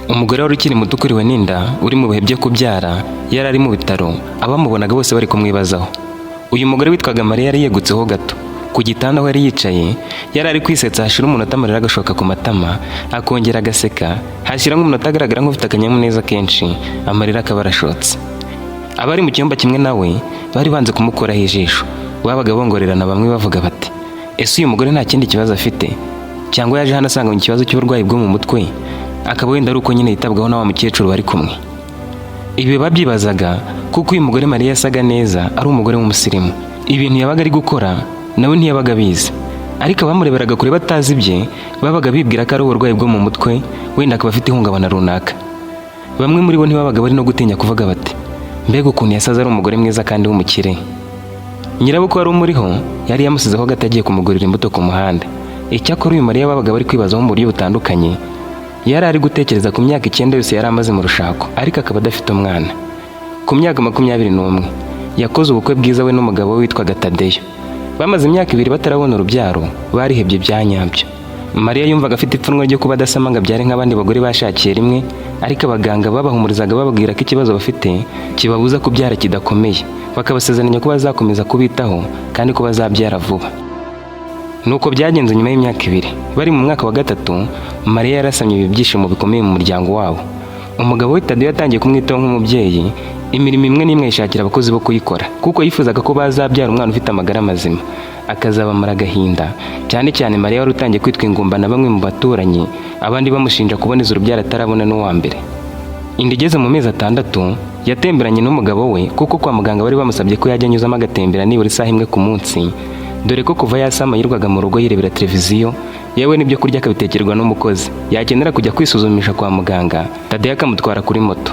Umugore wari ukiri muto ukuriwe n'inda uri mu bihe byo kubyara yari ari mu bitaro, abamubonaga bose bari kumwibazaho. Uyu mugore witwaga Mariya yari yegutseho gato ku gitanda aho yari yicaye, yari ari kwisetsa hashira umunota amarira agashoka ku matama, akongera agaseka, hashira nk'umunota agaragara nk'ufite akanyamuneza kenshi, amarira akaba arashotse. Abari mu cyumba kimwe nawe bari banze kumukoraho ijisho, babaga bongorerana bamwe bavuga bati, ese uyu mugore nta kindi kibazo afite, cyangwa yaje hano asanga mu kibazo cy'uburwayi bwo mu mutwe, akaba wenda ari uko nyine yitabwaho na wa mukecuru bari kumwe. Ibi babyibazaga kuko uyu mugore Mariya yasaga neza, ari umugore w'umusirimu. Ibintu yabaga ari gukora nawe ntiyabaga bizi, ariko abamureberaga kure batazi ibye babaga bibwira ko ari uburwayi bwo mu mutwe, wenda akaba afite ihungabana runaka. Bamwe muri bo ntibabaga bari no gutinya kuvuga bati, mbega ukuntu yasaze ari umugore mwiza kandi w'umukire. Nyirabukwe wari umuriho yari yamusizeho gato agiye kumugurira imbuto ku muhanda. Icyakora uyu Mariya babaga bari kwibazaho mu buryo butandukanye. Yari ari gutekereza ku myaka 9 yose yari amaze mu rushako, ariko akaba adafite umwana. Ku myaka 21 yakoze ubukwe bwiza we n'umugabo we witwaga Tadeyo. Bamaze imyaka 2 batarabona urubyaro, barihebye byanyabyo. Mariya yumvaga afite ipfunwe ryo kuba adasama ngo abyare nk'abandi bagore bashakiye rimwe, ariko abaganga babahumurizaga bababwira ko ikibazo bafite kibabuza kubyara kidakomeye, bakabasezeranya ko bazakomeza kubitaho kandi ko bazabyara vuba. Nuko byagenze nyuma y'imyaka 2. Bari mu mwaka wa 3, Mariya yarasamye ibyishimo bikomeye mu muryango wabo. Umugabo we Tadeyo yatangiye kumwitaho nk'umubyeyi, imirimo imwe n'imwe yishakira abakozi bo kuyikora, kuko yifuzaga ko bazabyara umwana ufite amagara mazima, akazabamara agahinda. Cyane cyane Mariya wari utangiye kwitwa ingumba na bamwe mu baturanyi, abandi bamushinja kuboneza urubyaro atarabona n'uwa mbere. Inda igeze mu mezi 6 yatemberanye n'umugabo we, kuko kwa muganga bari bamusabye ko yajya anyuzamo agatembera nibura isaha imwe ku munsi, dore ko kuva yasama yirwaga mu rugo yirebera televiziyo, yewe n'ibyo kurya akabitekerwa n'umukozi. Yakenera kujya kwisuzumisha kwa muganga, Tadeyo akamutwara kuri moto.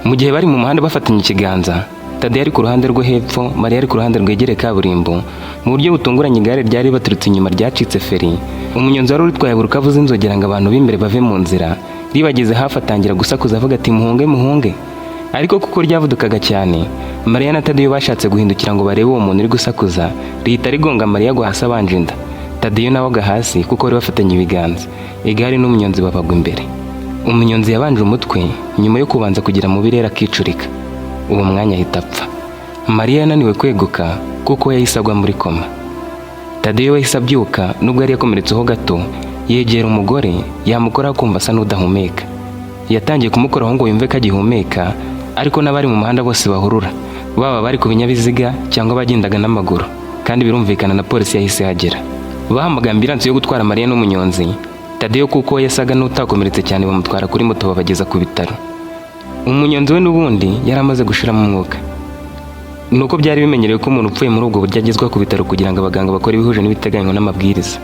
Mu gihe bari mu muhanda bafatanye ikiganza, Tadeyo ari ku ruhande rwo hepfo, Mariya ari ku ruhande rwegereye kaburimbo. Mu buryo butunguranye igare ryari baturutse inyuma ryacitse feri. Umunyonzi wari uritwaye buruka avuza inzogera ngo abantu b'imbere bave mu nzira. Ribageze hafi atangira gusakuza avuga ati, muhunge muhunge. Ariko kuko ryavudukaga cyane, Mariya na Tadeyo bashatse guhindukira ngo barebe uwo muntu uri gusakuza, rihita rigonga Mariya agwa hasi abanje inda. Tadeyo nawe agwa hasi kuko bari bafatanye ibiganza. Igare n'umunyonzi babagwa imbere. Umunyonzi yabanje umutwe nyuma yo kubanza kugira mu birere akicurika. Uwo mwanya ahita apfa. Mariya yananiwe kweguka kuko yahise agwa muri koma. Tadeyo yahise abyuka nubwo yari yakomeretseho gato, yegera umugore yamukoraho kumva asa n'udahumeka. Yatangiye kumukoraho ngo yumve ko agihumeka, ariko n'abari mu muhanda bose bahurura, baba bari ku binyabiziga cyangwa bagendaga n'amaguru, kandi birumvikana na polisi yahise hagera. Bahamagara ambilansi yo gutwara Mariya n'umunyonzi. Tadeyo kuko yasaga n'utakomeretse cyane bamutwara kuri moto babageza ku bitaro. Umunyonzi we n'ubundi yari amaze gushiramo umwuka. Nuko byari bimenyerewe ko umuntu upfuye muri ubwo buryo agezwa ku bitaro kugira ngo abaganga bakore ibihuje n'ibiteganywa n'amabwiriza.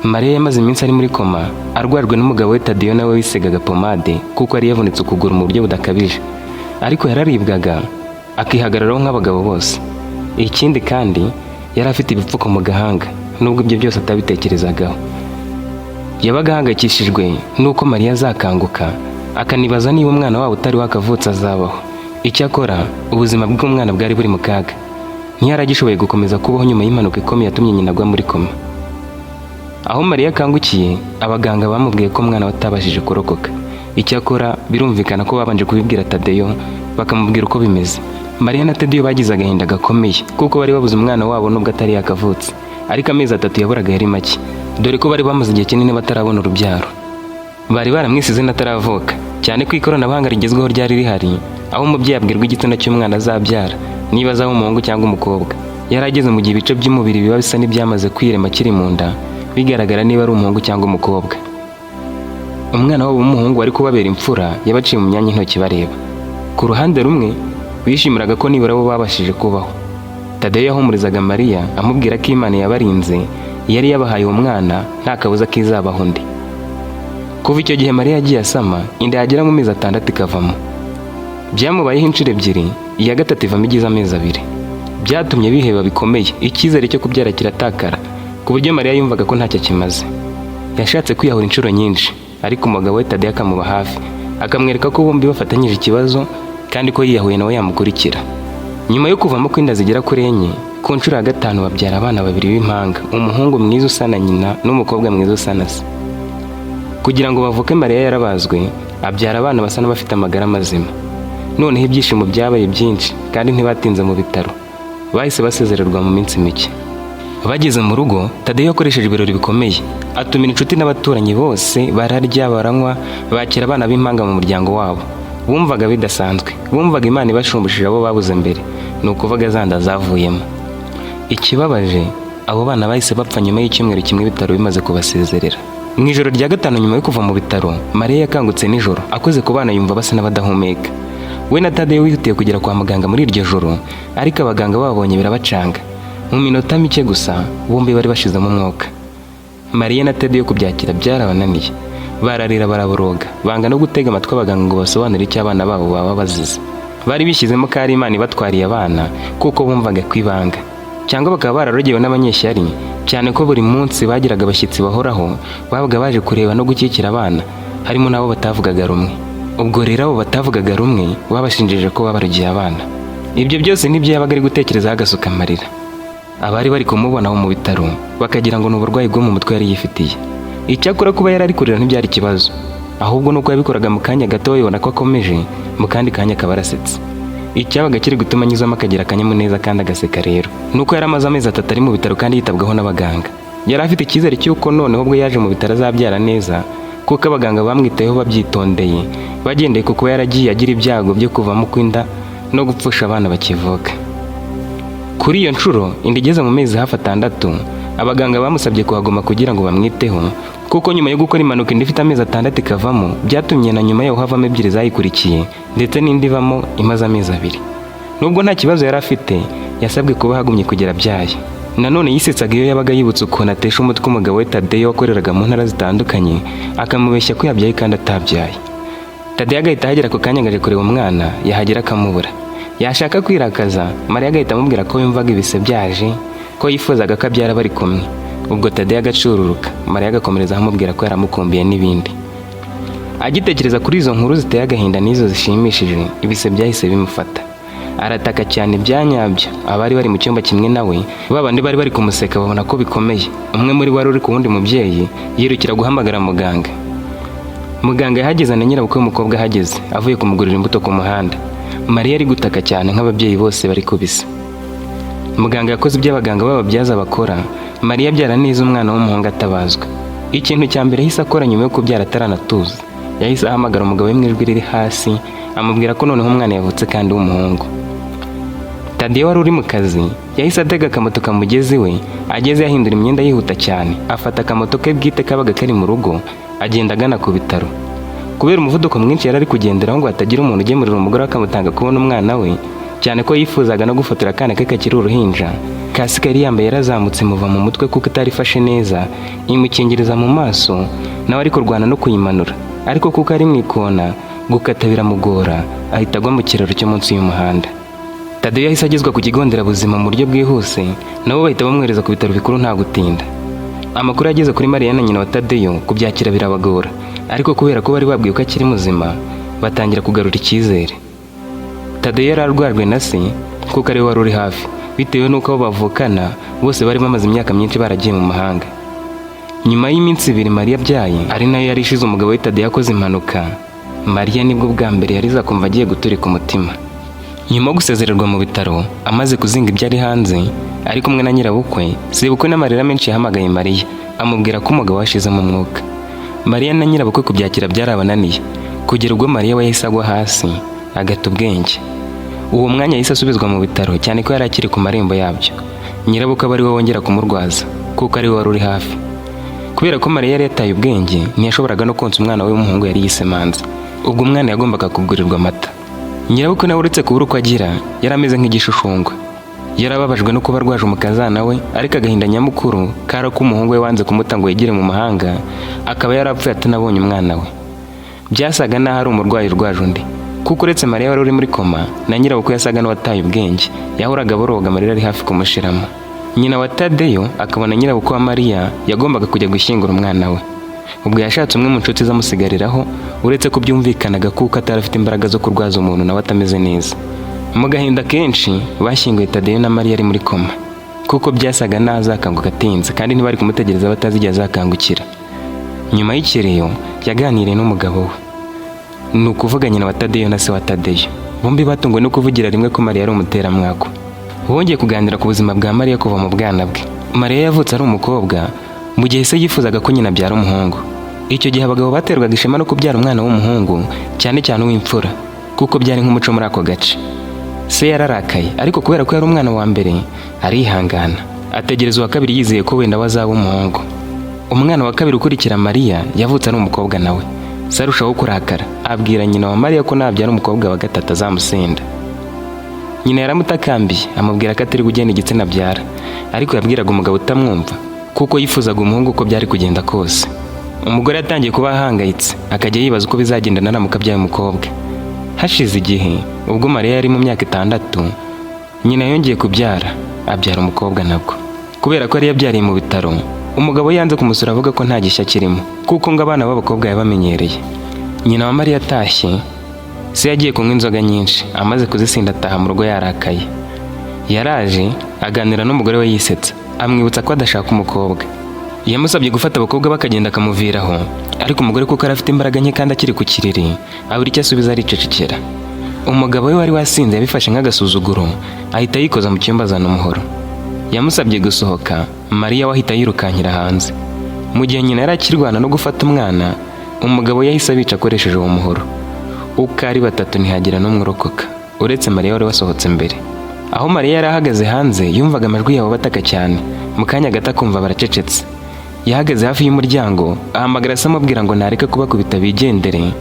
Mariya yamaze iminsi ari muri koma, arwarwe n'umugabo we Tadeyo nawe wisegaga pomade kuko yari yavunitse ukuguru mu buryo budakabije, ariko yararibwaga akihagararaho nk'abagabo bose. Ikindi kandi yari afite ibipfuko mu gahanga, nubwo ibyo byose atabitekerezagaho. Yabaga ahangayikishijwe nuko Mariya azakanguka, akanibaza niba umwana wabo utari wakavutse azabaho. Icyakora ubuzima bw'umwana bwari buri mu kaga, ntiyaragishoboye gukomeza kubaho nyuma y'impanuka ikomeye yatumye nyina agwa muri koma. Aho Mariya akangukiye, abaganga bamubwiye ko umwana we atabashije kurokoka. Icyakora birumvikana ko babanje kubibwira Tadeyo, bakamubwira uko bimeze. Mariya na Tadeyo bagize agahinda gakomeye kuko bari babuze umwana wabo nubwo atari yakavutse, ariko amezi 3 yaburaga yari make, dore ko bari bamaze igihe kinini batarabona urubyaro. Bari baramwisize nataravuka, cyane ko ikoranabuhanga rigezweho ryari rihari, aho umubyeyi abwirwa igitsina cy'umwana azabyara, niba azaba umuhungu cyangwa umukobwa. Yarageze mu gihe ibice by'umubiri biba bisa n'ibyamaze kwirema kiri mu nda, bigaragara niba ari umuhungu cyangwa umukobwa. Umwana wabo w'umuhungu wari kubabera imfura yabaciye mu myanya intoki bareba. Ku ruhande rumwe bishimiraga ko nibura bo babashije kubaho. Tadeyo yahumurizaga Mariya amubwira ko Imana yabarinze, yari yabahaye umwana nta kabuza kizabaho undi. Kuva icyo gihe Mariya yagiye asama, inda yagera mu mezi 6 ikavamo. Byamubayeho inshuro 2, iya gatatu ivamo igize amezi 2. Byatumye biheba bikomeye, icyizere cyo kubyara kiratakara, ku buryo Mariya yumvaga ko ntacyo kimaze. Yashatse kwiyahura inshuro nyinshi, ariko umugabo we Tadeyo akamuba hafi, akamwereka ko bombi bafatanyije ikibazo kandi ko yiyahuye nawe yamukurikira. Nyuma yo kuvamo kw'inda zigera kuri 4, ku nshuro ya 5 babyara abana 2 b'impanga, umuhungu mwiza usa na nyina n'umukobwa mwiza usa na se. kugira ngo bavuke Mariya yarabazwe abyara abana basa n'abafite amagara mazima. Noneho ibyishimo byabaye byinshi kandi ntibatinze mu bitaro, bahise basezererwa mu minsi mike. Bageze mu rugo, Tadeyo yakoresheje ibirori bikomeye, atumira inshuti n'abaturanyi bose, bararya baranywa, bakira abana b'impanga mu muryango wabo. Bumvaga bidasanzwe, bumvaga Imana ibashumbishije abo babuze mbere, ni ukuvuga zanda zavuyemo. Ikibabaje, abo bana bahise bapfa nyuma y'icyumweru kimwe ibitaro bimaze kubasezerera. Mu ijoro rya gatanu nyuma yo kuva mu bitaro, Mariya yakangutse nijoro, akoze ku bana yumva basa n'abadahumeka. We na Tadeyo wihutiye kugera kwa muganga muri iryo joro, ariko abaganga babonye birabacanga. Mu minota mike gusa, bombi bari bashizemo umwuka. Mariya na Tadeyo kubyakira byarabananiye. Bararira baraboroga, banga no gutega amatwi abaganga ngo basobanure icyo abana babo baba bazize. Bari bishyizemo ko ari Imana ibatwariye abana, kuko bumvaga kwibanga. Cyangwa bakaba bararogewe n'abanyeshyari, cyane ko buri munsi bagiraga abashyitsi bahoraho, babaga baje kureba no gukikira abana, harimo n'abo batavugaga rumwe. Ubwo rero abo batavugaga rumwe babashinjije ko babarogiye abana. Ibyo byose nibyo yabaga ari gutekerezaho agasuka amarira. Abari bari kumubona mu bitaro bakagira ngo ni uburwayi bwo mu mutwe yari yifitiye. Icyakora kuba yari ari kurira ntibyari ikibazo, ahubwo nuko yabikoraga mu kanya gato yibona ko akomeje, mu kandi kanya akaba arasetse. Icyabaga kiri gutuma anyuzamo akagira akanyamuneza kandi agaseka rero nuko yari amaze amezi 3 ari mu bitaro kandi yitabwaho n'abaganga. Yari afite icyizere cy'uko noneho ubwo yaje mu bitaro azabyara neza, kuko abaganga bamwitayeho babyitondeye, bagendeye ku kuba yaragiye agira ibyago byo kuvamo kw'inda no gupfusha abana bakivuka. Kuri iyo nshuro inda igeze mu mezi hafi 6, abaganga bamusabye kuhaguma kugira ngo bamwiteho, kuko nyuma yo gukora impanuka inda ifite amezi 6 ikavamo, byatumye na nyuma yaho havamo 2 zayikurikiye, ndetse n'indi ivamo imaze amezi 2. Nubwo nta kibazo yari afite, yasabwe kuba hagumye kugera byaye. Nanone yisetsaga iyo yabaga yibutse ukuntu atesha umutwe umugabo we Tadeyo wakoreraga mu ntara zitandukanye, akamubeshya ko yabyaye kandi atabyaye. Tadeyo agahita ahagera ako kanya ngaje kureba umwana, yahagera akamubura. Yashaka kwirakaza, Mariya agahita amubwira ko yumvaga ibise byaje, ko yifuzaga ko abyara bari kumwe. Ubwo Tadeyo agacururuka, Mariya agakomereza amubwira ko yaramukumbiye n'ibindi. Agitekereza kuri izo nkuru ziteye agahinda n'izo zishimishije, ibise byahise bimufata. Arataka cyane byanyabyo. Abari bari mu cyumba kimwe nawe, babandi bari bari kumuseka babona ko bikomeye. Umwe muri wari uri ku wundi mubyeyi yirukira guhamagara muganga. Muganga yahageze na nyirabukwe w'umukobwa ahageze, avuye kumugurira imbuto ku muhanda. Mariya ari gutaka cyane nk'ababyeyi bose bari kubisa. Muganga yakoze ibyo abaganga b'ababyaza bakora, Mariya abyara neza umwana w'umuhungu atabazwa. Ikintu cya mbere yahise akora nyuma yo kubyara ataranatuza, yahise ahamagara umugabo we mu ijwi riri hasi, amubwira ko noneho umwana yavutse kandi w'umuhungu. Tadeyo wari uri mu kazi, yahise atega akamoto kamugezi we, ageze yahindura imyenda yihuta cyane, afata akamoto ke bwite kabaga kari mu rugo, agenda agana ku bitaro. Kubera umuvuduko mwinshi yari ari kugenderaho ngo hatagira umuntu ugemurira umugore akamutanga kubona umwana we, cyane ko yifuzaga no gufotora akana ke kakiri uruhinja. Kasike yari yambaye yarazamutse muva mu mutwe kuko itarifashe neza, imukingiriza mu maso, nawe ari kurwana no kuyimanura, ariko kuko ari mu ikona, gukata biramugora, ahita agwa mu kiraro cyo munsi y'umuhanda. Tadeyo yahise agezwa ku kigo nderabuzima mu buryo bwihuse, nabo bahita bamwohereza ku bitaro bikuru nta gutinda. Amakuru yageze kuri Mariya na nyina wa Tadeyo kubyakira birabagora, ariko kubera ko bari babwiye ko akiri muzima, batangira kugarura icyizere. Tadeyo yari arwajwe na se kuko ariwe wari uri hafi, bitewe n'uko abo bavukana bose bari bamaze imyaka myinshi baragiye mu mahanga. Nyuma y'iminsi 2 Mariya abyaye, ari nayo yari ishize umugabo we Tadeyo akoze impanuka, Mariya nibwo bwa mbere yari akumva agiye guturika umutima. Nyuma yo gusezererwa mu bitaro, amaze kuzinga ibyo ari hanze, ari kumwe na nyirabukwe, sebukwe n'amarira menshi yahamagaye Mariya, amubwira ko umugabo washizemo umwuka. Mariya na nyirabukwe kubyakira byarabananiye, kugera ubwo Mariya we yahise agwa hasi, agata ubwenge. Uwo mwanya yahise asubizwa mu bitaro, cyane ko yari akiri ku marembo yabyo. Nyirabukwe aba ari we wongera kumurwaza, kuko ari we wari uri hafi. Kubera ko Mariya yari yataye ubwenge, ntiyashoboraga no konsa umwana we w'umuhungu yari yisemanze. Ubwo umwana yagombaga kugurirwa amata. Nyirabukwe nawe uretse kubura uko agira, yari ameze nk'igishushushungwa. Yarababajwe no kuba arwaje umukazana we, ariko agahinda nyamukuru kari ko umuhungu we wanze kumuta ngo yigire mu mahanga, akaba yarapfuye atanabonye umwana we. Byasaga naho ari umurwayi urwaje undi, kuko uretse Mariya wari uri muri koma, na nyirabukwe yasaga n'uwataye ubwenge, yahoraga boroga amarira ari hafi kumushiramo. Nyina wa Tadeyo akabona nyirabukwe wa Mariya yagombaga kujya gushyingura umwana we. Ubwo yashatse umwe mu nshuti zamusigariraho, uretse ko byumvikanaga kuko atarafite imbaraga zo kurwaza umuntu nawe atameze neza. Mu gahinda kenshi bashyinguye Tadeyo na Mariya ari muri koma, kuko byasaga naho azakanguka atinze kandi ntibari kumutegereza batazi igihe azakangukira. Nyuma y'ikiriyo, yaganiriye n'umugabo we, ni ukuvuga nyina wa Tadeyo na se wa Tadeyo. Bombi batunguwe no kuvugira rimwe ko Mariya ari umuteramwako. Bongeye kuganira ku buzima bwa Mariya kuva mu bwana bwe. Mariya yavutse ari umukobwa mu gihe se yifuzaga ko nyina abyara umuhungu. Icyo gihe abagabo baterwaga ishema no kubyara umwana w'umuhungu, cyane cyane uw'imfura, kuko byari nk'umuco muri ako gace. Se yararakaye, ariko kubera ko yari umwana wa mbere arihangana, ategereza uwa kabiri yizeye ko wenda wazaba umuhungu. Umwana wa kabiri ukurikira Mariya yavutse ari umukobwa nawe. Se arushaho kurakara, abwira nyina wa Mariya ko nabyara umukobwa wa gatatu azamusenda. Nyina yaramutakambiye, amubwira ko atari gugena igitsina abyara, ariko yabwiraga umugabo utamwumva kuko yifuzaga umuhungu uko byari kugenda kose. Umugore yatangiye kuba ahangayitse, akajya yibaza uko bizagenda naramuka abyaye umukobwa. Hashize igihe, ubwo Mariya yari mu myaka 6, nyina yongeye kubyara, abyara umukobwa nabwo. Kubera ko yari yabyariye mu bitaro, umugabo yanze kumusura avuga ko nta gishya kirimo, kuko ngo abana b'abakobwa yabamenyereye. Nyina wa Mariya atashye, se yagiye kunywa inzoga nyinshi, amaze kuzisinda ataha mu rugo yarakaye. Yaraje aganira n'umugore we yisetsa, amwibutsa ko adashaka umukobwa. Yamusabye gufata abakobwa bakagenda akamuviraho, ariko umugore kuko arafite imbaraga nke kandi akiri ku kiriri, abura icyo asubiza aricecekera. Umugabo we wari wasinze yabifashe nk'agasuzuguro, ahita yikoza mu cyumba azana umuhoro. Yamusabye gusohoka, Mariya we ahita yirukankira hanze. Mu gihe nyina yari akirwana no gufata umwana, umugabo yahise abica akoresheje uwo muhoro. Uko ari 3 ntihagira n'umwe urokoka, uretse Mariya wari wasohotse mbere. Aho Mariya yari ahagaze hanze, yumvaga amajwi yabo bataka cyane, mu kanya gato akumva baracecetse. Yahagaze hafi y'umuryango, ahamagara se amubwira ngo nareka kubakubita bigendere.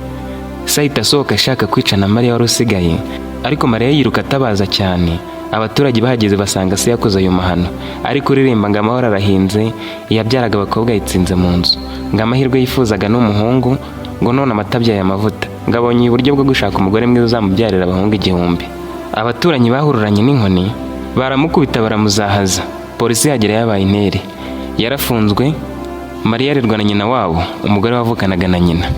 Se ahita asohoka ashaka kwica na Mariya wari usigaye, ariko Mariya yiruka atabaza cyane. Abaturage bahageze basanga se yakoze ayo mahano, ariko uririmba ngo amahoro arahinze, yabyaraga abakobwa yitsinze mu nzu, ngo amahirwe yifuzaga n'umuhungu, ngo none amatabyaye amavuta, ngo abonye uburyo bwo gushaka umugore mwiza uzamubyarira abahungu 1000. Abaturanyi bahururanye n'inkoni, baramukubita baramuzahaza. Polisi yagera yabaye intere, yarafunzwe. Mariya arerwa na nyina wabo, umugore wavukanaga na nyina.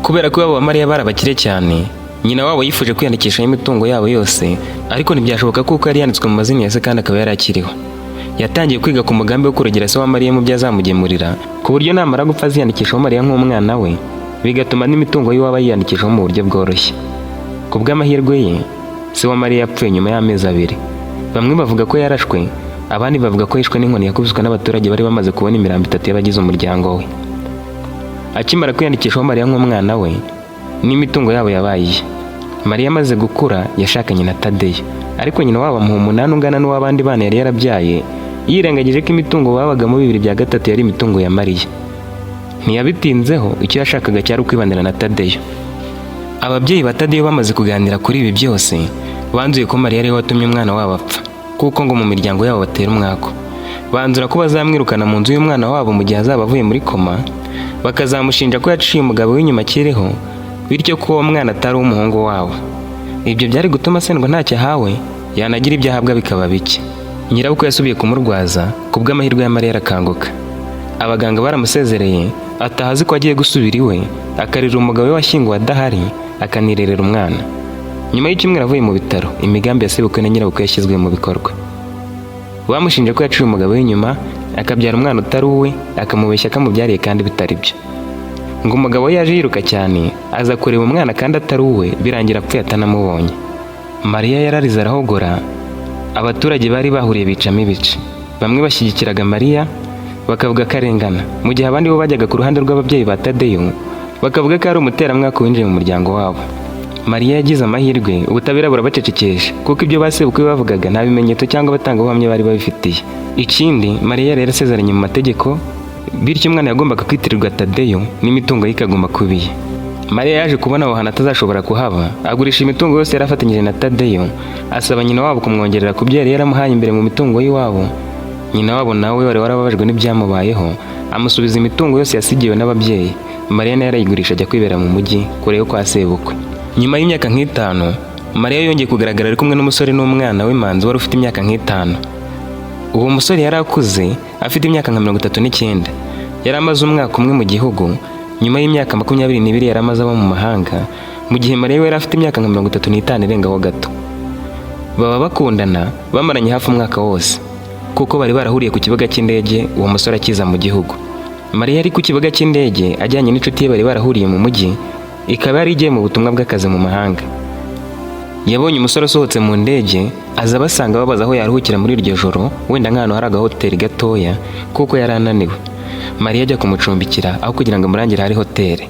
Kubera ko abo Mariya barabakire cyane, nyina wabo yifuje kwiyandikisha imitungo yabo yose, ariko ntibyashoboka kuko yari yanditswe mu mazina ya se kandi akaba yarakiriho. Yatangiye kwiga ku mugambi wo kurogera se wa Mariya mu byazamugemurira, ku buryo namara gupfa aziyandikishaho Mariya nk'umwana we, bigatuma n'imitungo y'iwabo yiyandikishaho mu buryo bworoshye. Ku bw'amahirwe ye, se wa Mariya yapfuye nyuma y'amezi 2. Bamwe bavuga ko yarashwe, abandi bavuga ko yishwe n'inkoni yakubiswe n'abaturage bari bamaze kubona imirambo 3 y'abagize umuryango we. Akimara kwiyandikishaho Mariya nk'umwana we, n'imitungo yabo yabaye. Mariya amaze gukura yashakanye na Tadeyo, ariko nyina wabo amuha 8 ungana n'uw'abandi bana yari yarabyaye, yirengagije ko imitungo babagamo 2/3 yari imitungo ya Mariya. Ntiyabitinzeho, icyo yashakaga cyari ukwibanira na Tadeyo. Ababyeyi ba Tadeyo bamaze kuganira kuri ibi byose, banzuye ko Mariya ari we watumye umwana wabo apfa, kuko ngo mu miryango yabo batera umwako. Banzura ko bazamwirukana mu nzu y'umwana wabo mu gihe azaba avuye muri koma, bakazamushinja ko yaciye umugabo w'inyuma akiriho, bityo ko uwo mwana atari umuhungu wabo. Ibyo byari gutuma sendwa ntacyo ahawe, yanagira ibyo ahabwa bikaba bike. Nyirabukwe yasubiye kumurwaza, ku bw'amahirwe ya Mariya arakanguka. Abaganga baramusezereye, atahazi ko agiye gusubira iwe, akarira umugabo we washyinguwe adahari, akanirerera umwana. Nyuma y'icyumweru avuye mu bitaro, imigambi yasibukwe na nyirabukwe yashyizwe mu bikorwa. Bamushinje ko yaciye umugabo w'inyuma, akabyara umwana utari uwe, akamubeshya akamubyariye kandi bitari byo. Ngo umugabo we yaje yiruka cyane, aza kureba umwana kandi atari uwe, birangira apfuye atanamubonye. Mariya yararize arahogora, abaturage bari bahuriye bicamo ibice. Bamwe bashyigikiraga Mariya, bakavuga ko arengana, mu gihe abandi bo bajyaga ku ruhande rw'ababyeyi ba Tadeyo, bakavuga ko ari umuteramwaka winjiye mu muryango wabo. Mariya yagize amahirwe, ubutabera burabacecekesha, kuko ibyo basebukwe bavugaga nta bimenyetso cyangwa abatangabuhamya bari babifitiye. Ikindi, Mariya yari yarasezeranye mu mategeko, bityo umwana yagombaga kwitirirwa Tadeyo n'imitungo ye ikaguma kubiye. Mariya yaje kubona aho hantu atazashobora kuhaba, agurisha imitungo yose yari afatanyije na Tadeyo, asaba nyina wabo kumwongerera ku byo yari yaramuhaye imbere mu mitungo y'iwabo. Nyina wabo nawe wari warababajwe n'ibyamubayeho, amusubiza imitungo yose yasigiwe n'ababyeyi. Mariya nawe yarayigurisha ajya kwibera mu mujyi kure yo kwa sebukwe. Nyuma y'imyaka 5, Mariya yongeye kugaragara ari kumwe n'umusore n'umwana we Manzi wari ufite imyaka 5. Uwo musore yari akuze, afite imyaka nka 39. Yari amaze umwaka umwe mu gihugu, nyuma y'imyaka 22 yari amaze aba mu mahanga, mu gihe Mariya yari afite imyaka nka 35 irengaho gato. Baba bakundana, bamaranye hafi umwaka wose, kuko bari barahuriye ku kibuga cy'indege uwo musore akiza mu gihugu. Mariya ari ku kibuga cy'indege ajyanye n'inshuti ye bari barahuriye mu mujyi, ikaba yari igiye mu butumwa bw'akazi mu mahanga. Yabonye umusore usohotse mu ndege, aza abasanga babaza aho yaruhukira muri iryo joro, wenda nk'ahantu hari agahoteli gatoya kuko yari ananiwe. Mariya ajya kumucumbikira aho kugira ngo amurangire ahari hoteli.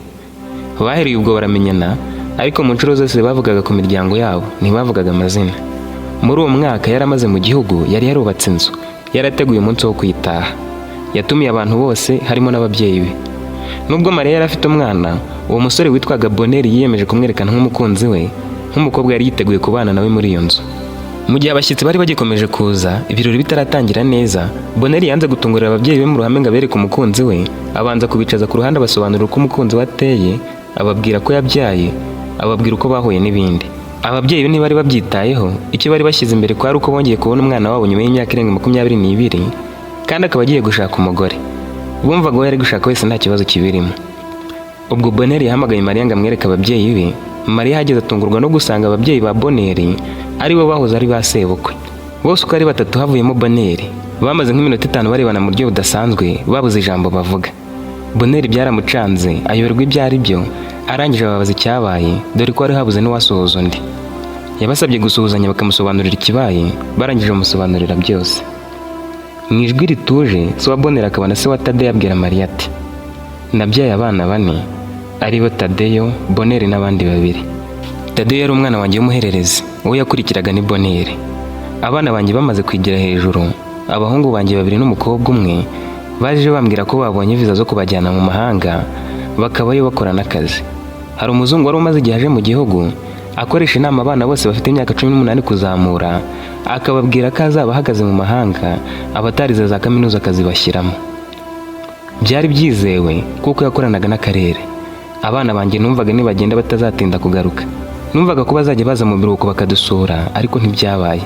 Bahereye ubwo baramenyana, ariko mu nshuro zose bavugaga ku miryango yabo, ntibavugaga amazina. Muri uwo mwaka yari amaze mu gihugu, yari yarubatse inzu, yarateguye umunsi wo kwitaha. Yatumiye abantu bose harimo n'ababyeyi be. Nubwo Mariya yari afite umwana, uwo musore witwaga Bonheur yiyemeje kumwerekana nk'umukunzi we, nk'umukobwa yari yiteguye kubana nawe muri iyo nzu. Mu gihe abashyitsi bari bagikomeje kuza, ibirori bitaratangira neza, Bonheur yanze gutungurira ababyeyi be mu ruhame ngo abereke umukunzi we, abanza kubicaza ku ruhande abasobanurira uko umukunzi we ateye, ababwira ko yabyaye, ababwira uko bahuye n'ibindi. Ababyeyi be ntibari babyitayeho, icyo bari bashyize imbere ko ari uko bongeye kubona umwana wabo nyuma y'imyaka irenga 22, kandi akaba agiye gushaka umugore. Bumvaga uwo yari gushaka wese nta kibazo kibirimo. Ubwo Bonheur yahamagaye Mariya ngo amwereke ababyeyi be. Mariya hageze atungurwa no gusanga ababyeyi ba Bonheur ari bo bahoze ari ba sebukwe. Bose uko ari batatu havuyemo Bonheur. Bamaze nk'iminota 5 barebana mu buryo budasanzwe, babuze ijambo bavuga. Bonheur byaramucanze, ayoberwa ibyo ari byo, arangije ababaza icyabaye, dore ko hari habuze n'uwasuhuza undi. Yabasabye gusuhuzanya bakamusobanurira ikibaye, barangije bamusobanurira byose. Mu ijwi rituje, se wa Bonheur akaba na se wa Tadeyo abwira Mariya ati: "Nabyaye abana 4, ari bo Tadeyo, Bonheur n'abandi 2. Tadeyo yari umwana wanjye w'umuhererezi, uwo yakurikiraga ni Bonheur. Abana banjye bamaze kwigira hejuru, abahungu banjye 2 n'umukobwa umwe baje bambwira ko babonye viza zo kubajyana mu mahanga, bakabayo bakora n'akazi. Hari umuzungu wari umaze igihe aje mu gihugu, akoresha inama abana bose bafite imyaka 18 kuzamura, akababwira ko azaba ahagaze mu mahanga, abatarize za kaminuza akazibashyiramo. Byari byizewe kuko yakoranaga n'akarere. Abana banjye numvaga nibagenda batazatinda kugaruka. Numvaga ko bazajya baza mu biruhuko bakadusura, ariko ntibyabaye.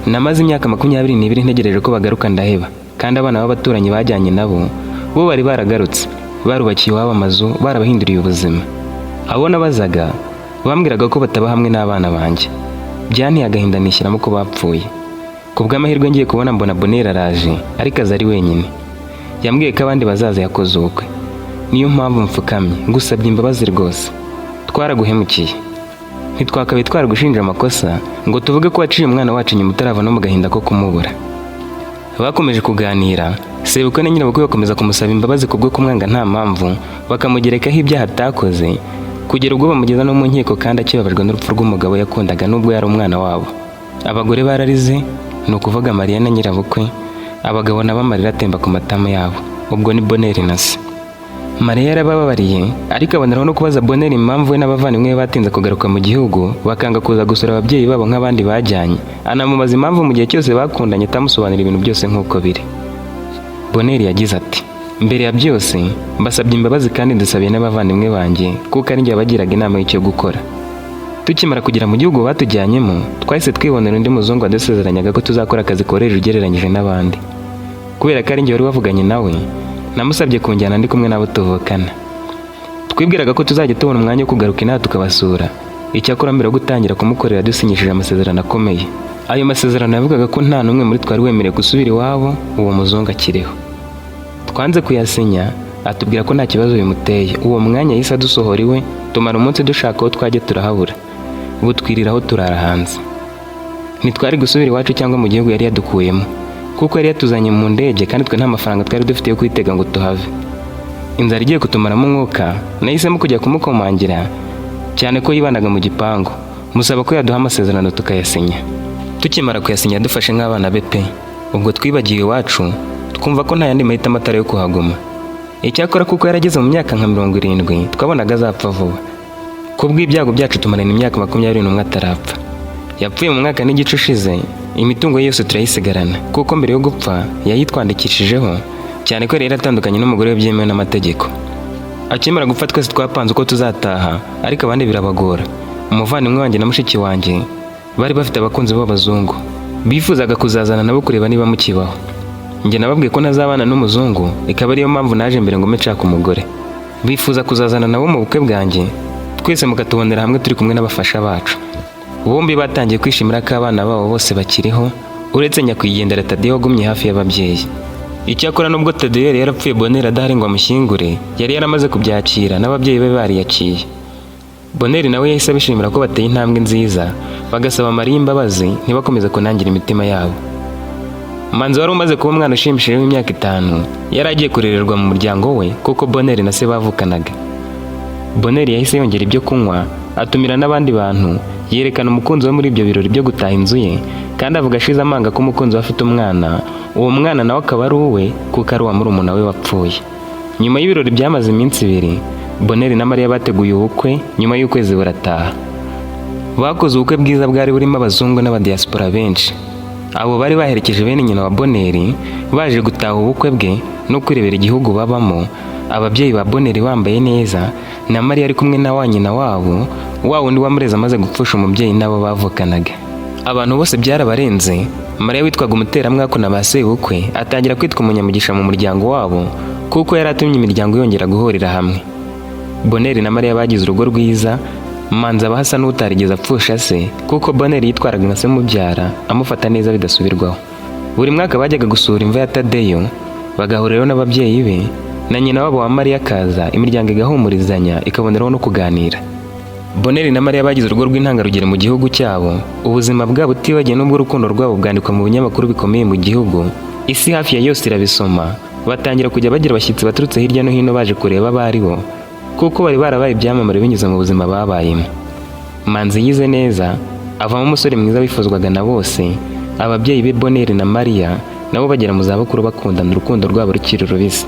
Namaze imyaka 22 ntegereje ko bagaruka ndaheba, kandi abana b'abaturanyi bajyanye nabo bo bari baragarutse, barubakiye iwabo amazu, barabahinduriye ubuzima. Abo nabazaga bambwiraga ko bataba hamwe n'abana banjye. Byanteye agahinda nishyiramo ko bapfuye. Ku bw'amahirwe ngiye kubona mbona Bonheur araje, ariko aza ari wenyine. Yambwiye ko abandi bazaza yakoze ubukwe. Niyo mpamvu mfukamye ngusabye imbabazi rwose. Twaraguhemukiye. Ntitwakabaye twaragushinja amakosa ngo tuvuge ko waciye umwana wacu nyuma utarava no mu gahinda ko kumubura. Bakomeje kuganira, sebukwe na nyirabukwe bakomeza kumusaba imbabazi kubwo kumwanga nta mpamvu, bakamugerekaho ibyaha atakoze, kugera ubwo bamugeza no mu nkiko kandi akibabajwe n'urupfu rw'umugabo yakundaga nubwo yari umwana wabo. Abagore bararize, ni ukuvuga Mariya na nyirabukwe, abagabo nabo amarira atemba ku matama yabo. Ubwo ni Bonheur na se. Mariya yarababariye, ariko aboneraho no kubaza Bonheur impamvu we n'abavandimwe be batinze kugaruka mu gihugu, bakanga kuza gusura ababyeyi babo nk'abandi bajyanye. Anamubaza impamvu mu gihe cyose bakundanye atamusobanurira ibintu byose nk'uko biri. Bonheur yagize ati: "Mbere ya byose mbasabye imbabazi kandi ndasabiye n'abavandimwe banjye kuko ari njye bagiraga inama y'icyo gukora. Tukimara kugera mu gihugu batujyanyemo, twahise twibonera undi muzungu wadusezeranyaga ko tuzakora akazi koroheje ugereranyije n'abandi. Kubera ko ari njye wari wavuganye nawe, namusabye kunjyana ndi kumwe nabo tuvukana. Twibwiraga ko tuzajya tubona umwanya wo kugaruka inaha tukabasura. Icyakora mbere yo gutangira kumukorera dusinyishije amasezerano akomeye. Ayo masezerano yavugaga ko nta n'umwe muri twari wemerewe gusubira iwabo uwo muzungu akiriho. Twanze kuyasinya, atubwira ko nta kibazo bimuteye. Uwo mwanya yise adusohora iwe, tumara umunsi dushaka aho twajya turahabura. Ubu twiriraho turara hanze. Ntitwari gusubira iwacu cyangwa mu gihugu yari yadukuyemo, kuko yari yatuzanye mu ndege kandi twe nta mafaranga twari dufite yo kwitega ngo tuhave. Inzara igiye kutumaramo umwuka, nahisemo kujya kumukomangira, cyane ko yibanaga mu gipangu, musaba ko yaduha amasezerano tukayasinya. Tukimara kuyasinya dufashe nk'abana be pe. Ubwo twibagiwe iwacu, twumva ko nta yandi mahitamo atari yo kuhaguma. Icyakora kuko yarageze mu myaka nka 70, twabonaga azapfa vuba. Kubw'ibyago byacu tumarana imyaka 21 atarapfa. Yapfuye mu mwaka n'igice ushize, imitungo yose turayisigarana, kuko mbere yo gupfa yayitwandikishijeho, cyane ko yari yaratandukanye n'umugore we byemewe n'amategeko. Akimara gupfa twese twapanze uko tuzataha, ariko abandi birabagora. Umuvandimwe wanjye na mushiki wanjye bari bafite abakunzi b'abazungu, bifuzaga kuzazana nabo kureba niba mukibaho. Njye nababwiye ko nazabana n'umuzungu, ikaba ariyo mpamvu naje mbere ngo mecaka umugore. Bifuza kuzazana nabo mu bukwe bwanjye, twese mukatubonera hamwe turi kumwe n'abafasha bacu. Bombi batangiye kwishimira ko abana babo bose bakiriho, uretse nyakwigendera Tadeyo wagumye hafi y'ababyeyi. Icyakora nubwo Tadeyo yari yarapfuye Bonheur adahari ngo amushyingure, yari yaramaze kubyakira n'ababyeyi be bariyaciye. Bonheur nawe yahise abishimira ko bateye intambwe nziza, bagasaba Mariya imbabazi ntibakomeze kunangira imitima yabo. Manzi wari umaze kuba umwana ushimishije w'imyaka 5, yari agiye kurererwa mu muryango we kuko Bonheur na se bavukanaga. Bonheur yahise yongera ibyo kunywa, atumira n'abandi bantu, yerekana umukunzi we muri ibyo birori byo gutaha inzu ye, kandi avuga ashize amanga ko umukunzi we afite umwana, uwo mwana nawe akaba ari uwe kuko ari uwa murumuna we wapfuye. Nyuma y'ibirori byamaze iminsi 2, Bonheur na Mariya bateguye ubukwe nyuma y'ukwezi burataha. Bakoze ubukwe bwiza bwari burimo abazungu n'abadiaspora benshi. Abo bari baherekeje bene nyina wa Bonheur baje gutaha ubukwe bwe no kwirebera igihugu babamo. Ababyeyi ba Bonheur bambaye neza, na Mariya ari kumwe na wa nyina wabo, wa wundi wamureze amaze gupfusha umubyeyi nabo bavukanaga. Abantu bose byarabarenze. Mariya witwaga umuteramwako na ba sebukwe atangira kwitwa umunyamugisha mu muryango wabo kuko yari atumye imiryango yongera guhurira hamwe. Bonheur na Mariya bagize urugo rwiza. Manzi aba hasa n'utarigeze apfusha se kuko Bonheur yitwaraga nka se mubyara, amufata neza bidasubirwaho. Buri mwaka bajyaga gusura imva ya Tadeyo, bagahuriraho n'ababyeyi be, na nyina wabo wa Mariya akaza, imiryango igahumurizanya ikaboneraho no kuganira. Bonheur na Mariya bagize urugo rw'intangarugero mu gihugu cyabo. Ubuzima bwabo utibagiye n'ubwo urukundo rwabo bwandikwa mu binyamakuru bikomeye mu gihugu. Isi hafi ya yose irabisoma. Batangira kujya bagira abashyitsi baturutse hirya no hino baje kureba abari bo, kuko bari barabaye ibyamamare binyuze mu buzima babayemo. Manzi yize neza, avamo umusore mwiza wifuzwaga na bose. Ababyeyi be Bonheur na Mariya nabo bagera mu zabukuru bakundana, urukundo rwabo rukiri rubisi.